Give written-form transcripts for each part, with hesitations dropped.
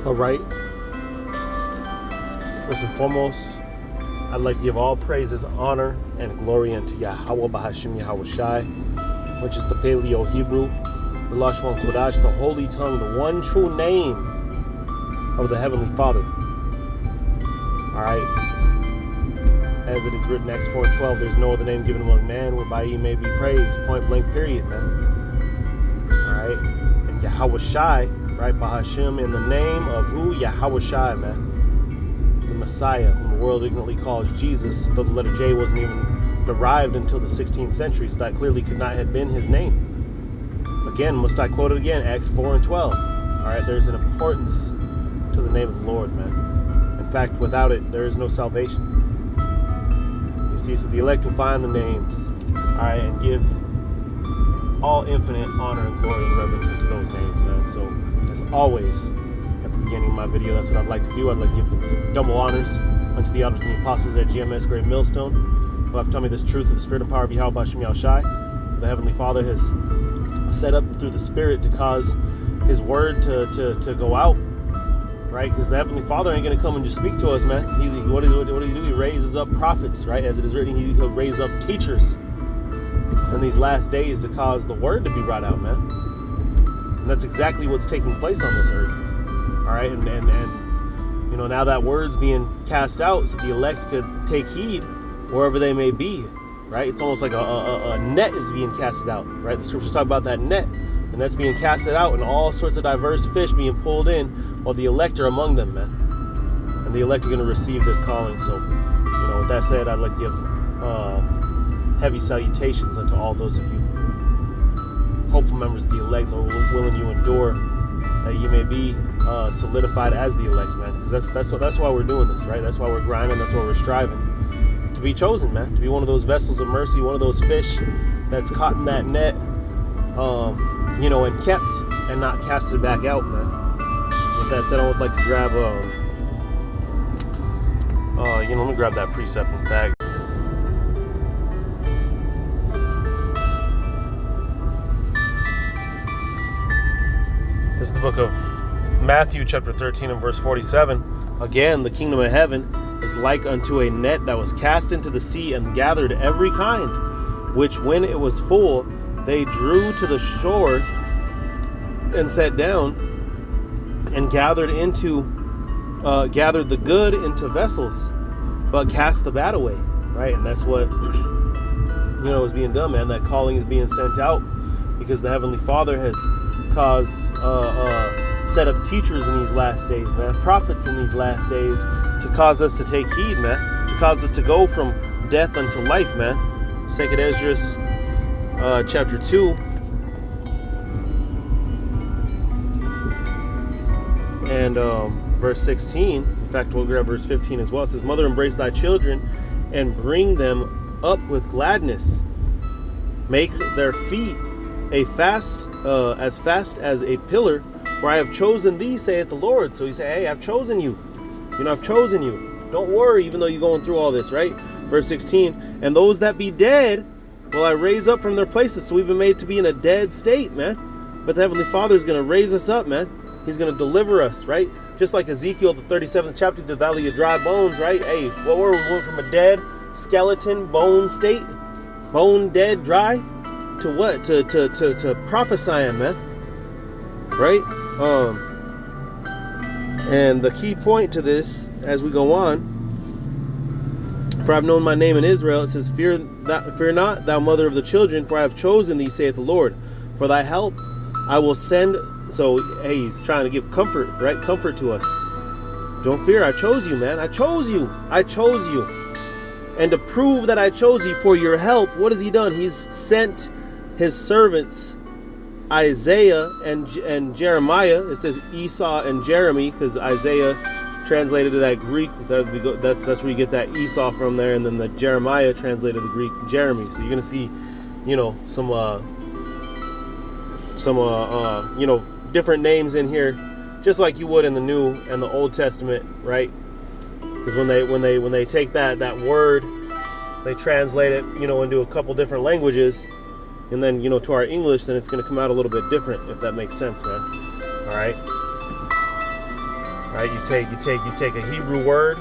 All right. First and foremost, I'd like to give all praises, honor, and glory unto Yahweh Bahashim Yahweh Shai, which is the Paleo Hebrew, the Lashon Kodash, the Holy Tongue, the one true name of the Heavenly Father. All right. As it is written, Acts 4:12, there's no other name given among man whereby he may be praised. Point blank, period, man. All right. And Yahweh Shai, right? Bahashim, in the name of who? Yahweh Shai, man. The Messiah, whom the world ignorantly calls Jesus, though the letter J wasn't even derived until the 16th century, so that clearly could not have been his name. Again, must I quote it again? Acts 4:12. All right, there's an importance to the name of the Lord, man. In fact, without it, there is no salvation. You see, so the elect will find the names, all right, and give all infinite honor and glory and reverence into those names, man. So, as always, at the beginning of my video, that's what I'd like to do. I'd like to give double honors unto the elders and the apostles at GMS Great Millstone, who have taught me this truth of the spirit and power of Yahweh Bashim Yahweh Shai. The Heavenly Father has set up through the Spirit to cause His word to go out, right? Because the Heavenly Father ain't going to come and just speak to us, man. What does he do? He raises up prophets, right? As it is written, He'll raise up teachers in these last days to cause the word to be brought out, man. And that's exactly what's taking place on this earth. All right, and you know, now that word's being cast out, so the elect could take heed wherever they may be, right? It's almost like a net is being casted out, right? The scriptures talk about that net, and that's being casted out, and all sorts of diverse fish being pulled in, while the elect are among them, man. And the elect are going to receive this calling. So, you know, with that said, I'd like to give heavy salutations unto all those of you hopeful members of the elect, Lord willing you endure, that you may be solidified as the elect, man. Because that's why we're doing this, right? That's why we're grinding. That's why we're striving to be chosen, man. To be one of those vessels of mercy, one of those fish that's caught in that net, you know, and kept and not casted back out, man. With that said, I would like to grab, you know, let me grab that precept, in fact. This is the book of Matthew, chapter 13 and verse 47. Again, the kingdom of heaven is like unto a net that was cast into the sea and gathered every kind, which when it was full, they drew to the shore and sat down and gathered the good into vessels, but cast the bad away, right? And that's what, you know, is being done, man. That calling is being sent out because the Heavenly Father has caused, set up teachers in these last days, man, prophets in these last days, to cause us to take heed, man, to cause us to go from death unto life, man. 2nd Esdras, chapter 2, and verse 16. In fact, we'll grab verse 15 as well. It says, "Mother, embrace thy children and bring them up with gladness. Make their feet as fast as a pillar, for I have chosen thee, saith the Lord." So he said, hey, I've chosen you. You know, I've chosen you. Don't worry, even though you're going through all this, right? Verse 16, "And those that be dead will I raise up from their places." So we've been made to be in a dead state, man. But the Heavenly Father is going to raise us up, man. He's going to deliver us, right? Just like Ezekiel, the 37th chapter, the valley of dry bones, right? Hey, what were we? We went from a dead skeleton bone state, bone dead, dry, to what? To prophesying, man. Right? And the key point to this, as we go on, "For I have known my name in Israel," it says, fear not, thou mother of the children, for I have chosen thee, saith the Lord. For thy help I will send. So, hey, he's trying to give comfort, right? Comfort to us. Don't fear, I chose you, man. I chose you. I chose you. And to prove that I chose you for your help, what has he done? He's sent his servants Isaiah and Jeremiah. It says Esau and Jeremy, because Isaiah translated to that Greek. That's where you get that Esau from there, and then the Jeremiah translated the Greek Jeremy. So you're gonna see, you know, some you know, different names in here, just like you would in the New and the Old Testament, right? Because when they take that word, they translate it, you know, into a couple different languages, and then, you know, to our English, then it's going to come out a little bit different, if that makes sense, man. All right. right? You take a Hebrew word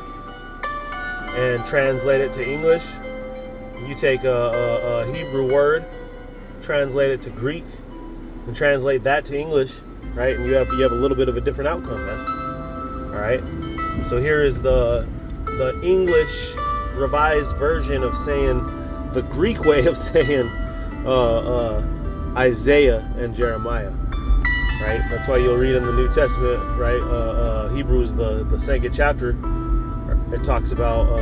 and translate it to English. You take a Hebrew word, translate it to Greek, and translate that to English, right? And you have a little bit of a different outcome, man. All right. So here is the English revised version of saying the Greek way of saying Isaiah and Jeremiah, right? That's why you'll read in the New Testament, right? Hebrews, the second chapter, it talks about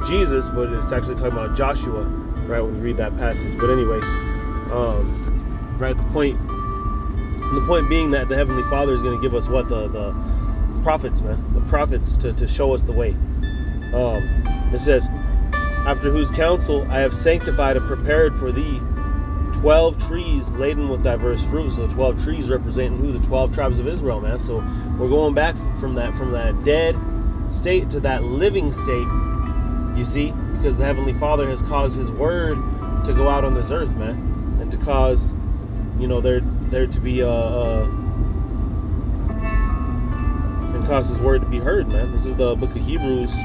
Jesus, but it's actually talking about Joshua, right? When you read that passage. But anyway, right? The point being that the Heavenly Father is going to give us what the prophets, man, the prophets to show us the way. It says, after whose counsel I have sanctified and prepared for thee 12 trees laden with diverse fruit. So the 12 trees representing who? The 12 tribes of Israel, man. So we're going back from that dead state to that living state, you see, because the Heavenly Father has caused His word to go out on this earth, man, and to cause, there to be and cause His word to be heard, man. This is the book of Hebrews,